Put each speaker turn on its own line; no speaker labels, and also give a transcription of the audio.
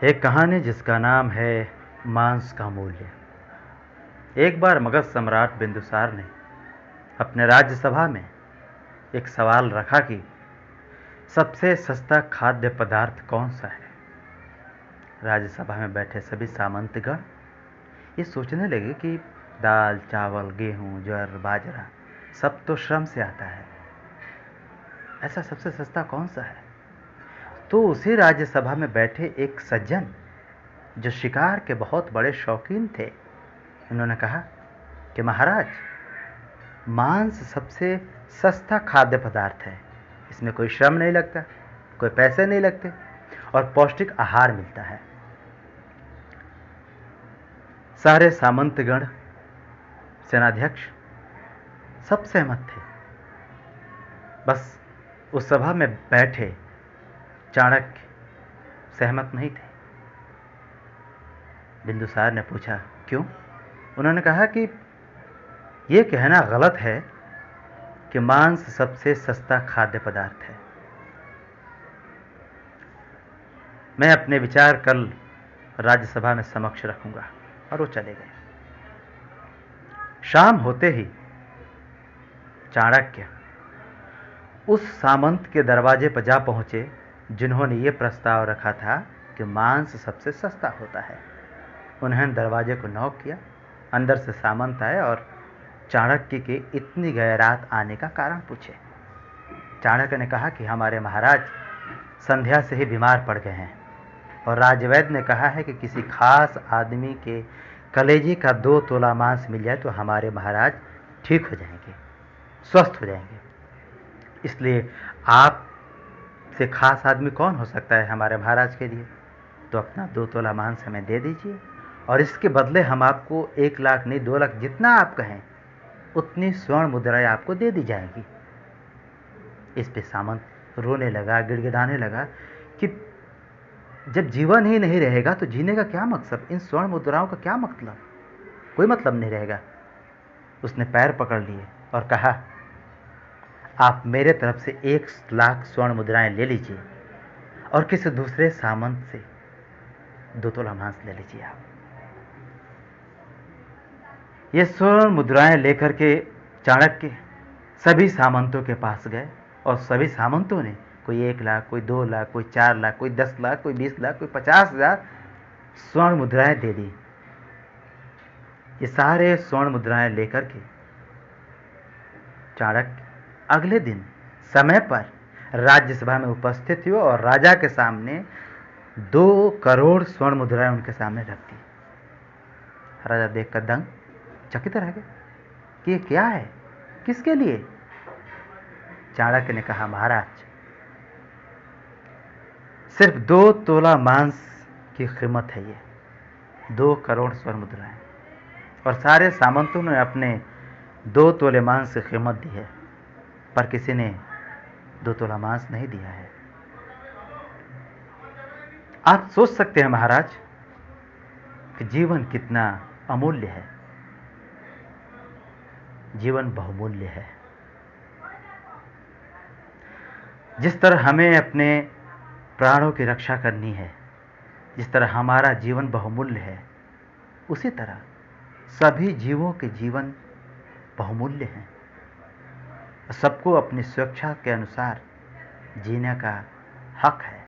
एक कहानी जिसका नाम है मांस का मूल्य। एक बार मगध सम्राट बिंदुसार ने अपने राज्यसभा में एक सवाल रखा कि सबसे सस्ता खाद्य पदार्थ कौन सा है। राज्यसभा में बैठे सभी सामंतगण ये सोचने लगे कि दाल, चावल, गेहूं, ज्वार, बाजरा सब तो श्रम से आता है, ऐसा सबसे सस्ता कौन सा है। तो उसी राज्यसभा में बैठे एक सज्जन जो शिकार के बहुत बड़े शौकीन थे, उन्होंने कहा कि महाराज, मांस सबसे सस्ता खाद्य पदार्थ है। इसमें कोई श्रम नहीं लगता, कोई पैसे नहीं लगते और पौष्टिक आहार मिलता है। सारे सामंतगण, सेनाध्यक्ष सब सहमत थे। बस उस सभा में बैठे चाणक्य सहमत नहीं थे। बिंदुसार ने पूछा, क्यों? उन्होंने कहा कि यह कहना गलत है कि मांस सबसे सस्ता खाद्य पदार्थ है। मैं अपने विचार कल राज्यसभा में समक्ष रखूंगा। और वो चले गए। शाम होते ही चाणक्य उस सामंत के दरवाजे पर जा पहुंचे जिन्होंने ये प्रस्ताव रखा था कि मांस सबसे सस्ता होता है। उन्होंने दरवाजे को नॉक किया। अंदर से सामंत आए और चाणक्य के इतनी गैर रात आने का कारण पूछे। चाणक्य ने कहा कि हमारे महाराज संध्या से ही बीमार पड़ गए हैं और राजवैद्य ने कहा है कि किसी खास आदमी के कलेजी का 2 तोला मांस मिल जाए तो हमारे महाराज ठीक हो जाएंगे, स्वस्थ हो जाएंगे। इसलिए आप से खास आदमी कौन हो सकता है हमारे महाराज के लिए? तो अपना 2 तोला मांस हमें दे दीजिए और इसके बदले हम आपको 1 लाख नहीं 2 लाख, जितना आप कहें उतनी स्वर्ण मुद्राएं आपको दे दी जाएगी। इस पे सामंत रोने लगा, गिड़गिड़ाने लगा कि जब जीवन ही नहीं रहेगा तो जीने का क्या मकसद? इन स्वर्ण मुद्राओं का क्या मतलब? कोई मतलब नहीं रहेगा। उसने पैर पकड़ लिए और कहा, आप मेरे तरफ से 1 लाख स्वर्ण मुद्राएं ले लीजिए और किसी दूसरे सामंत से 2 तोला मांस ले लीजिए। आप ये स्वर्ण मुद्राएं लेकर के चाणक्य सभी सामंतों के पास गए और सभी सामंतों ने कोई 1 लाख, कोई 2 लाख, कोई 4 लाख, कोई 10 लाख, कोई 20 लाख, कोई 50,000 स्वर्ण मुद्राएं दे दी। ये सारे स्वर्ण मुद्राएं लेकर के चाणक्य अगले दिन समय पर राज्यसभा में उपस्थित हुए और राजा के सामने 2 करोड़ स्वर्ण मुद्राएं उनके सामने रख दी। राजा देखकर दंग चकित रह गए कि ये क्या है, किसके लिए? चाणक्य ने कहा, महाराज, सिर्फ 2 तोला मांस की कीमत है ये, 2 करोड़ स्वर्ण मुद्राएं। और सारे सामंतों ने अपने 2 तोले मांस की कीमत दी है, पर किसी ने 2 तोला मांस नहीं दिया है। आप सोच सकते हैं महाराज कि जीवन कितना अमूल्य है। जीवन बहुमूल्य है। जिस तरह हमें अपने प्राणों की रक्षा करनी है, जिस तरह हमारा जीवन बहुमूल्य है, उसी तरह सभी जीवों के जीवन बहुमूल्य हैं। सबको अपनी स्वेच्छा के अनुसार जीने का हक है।